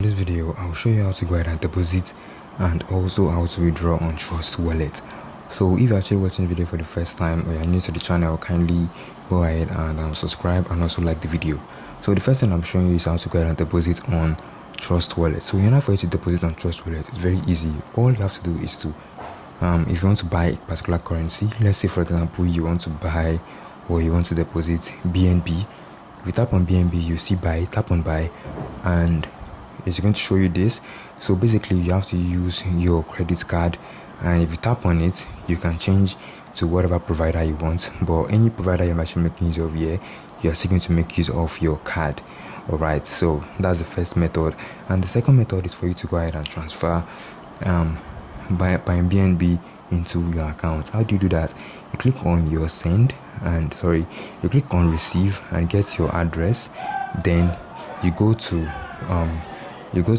this video I'll show you how to go ahead and deposit and also how to withdraw on Trust Wallet. So if you're actually watching the video for the first time or you're new to the channel, kindly go ahead and subscribe and also like the video. So the first thing I'm showing you is how to go ahead and deposit on Trust Wallet. So in order for you to deposit on Trust Wallet, it's very easy. All you have to do is to if you want to buy a particular currency, let's say for example you want to buy or you want to deposit BNB. If you tap on BNB, you see buy, tap on buy, and it's going to show you this. So basically you have to use your credit card, and if you tap on it, you can change to whatever provider you want, but any provider you're actually making use of here, you're still going to make use of your card. Alright, so that's the first method, and the second method is for you to go ahead and transfer by BNB into your account. How do you do that? You click on your send, and you click on receive and get your address. Then you go to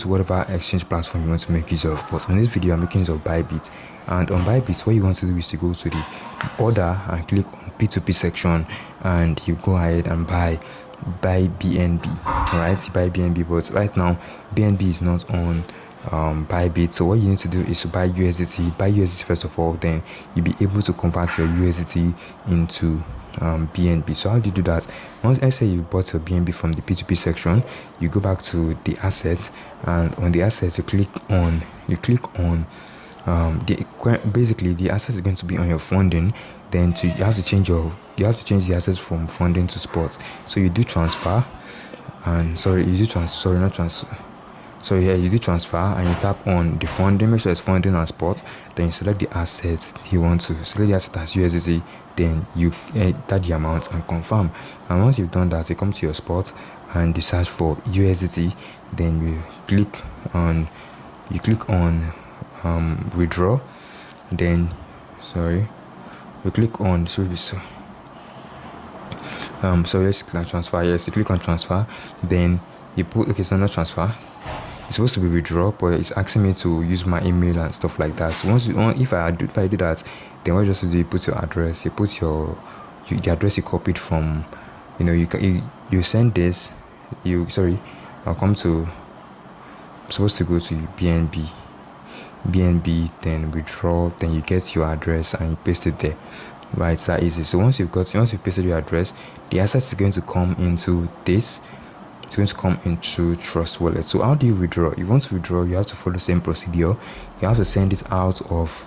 whatever exchange platform you want to make use of. But on this video I'm making use of Bybit, and on Bybit what you want to do is to go to the order and click on P2P section, and you go ahead and buy BNB. Right, buy BNB, but right now BNB is not on Bybit. So what you need to do is to buy USDT. Buy USDT first of all, then you'll be able to convert your USDT into BNB. So how do you do that? Once I say you bought your BNB from the P2P section, you go back to the assets, and on the assets you click on basically the assets is going to be on your funding. Then you have to change the assets from funding to spot. So you do transfer, and you do transfer and you tap on the funding, make sure it's funding and spot, then you select the assets you want to. Select the asset as USDT, then you enter the amount and confirm. And once you've done that, you come to your spot and you search for USDT, then you click on withdraw, then you click on let's click on transfer. Yes, you click on transfer, then you put it's not transfer, it's supposed to be withdraw, but it's asking me to use my email and stuff like that. So if I do that, then what you just do, you put your address, you put the address you copied from, you send this, I'll come to, I'm supposed to go to BNB, then withdraw, then you get your address and you paste it there. Right, it's that easy. So once you've pasted your address, the asset is going to come into this. It's going to come into Trust Wallet. So how do you withdraw? If you want to withdraw, you have to follow the same procedure. You have to send it out of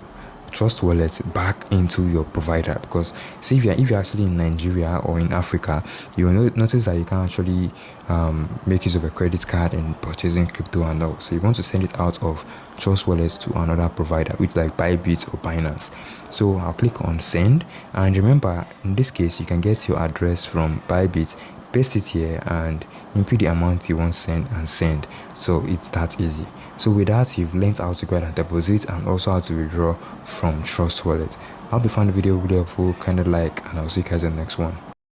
Trust Wallet back into your provider, because see, if you're actually in Nigeria or in Africa, you will notice that you can actually make use of a credit card in purchasing crypto and all. So you want to send it out of Trust Wallet to another provider, which like Bybit or Binance. So I'll click on send, and remember in this case you can get your address from Bybit, paste it here and input the amount you want to send. So it's that easy. So with that, you've learned how to go ahead and deposit and also how to withdraw from Trust Wallet. I hope you found the video really helpful. Kind of like, and I'll see you guys in the next one.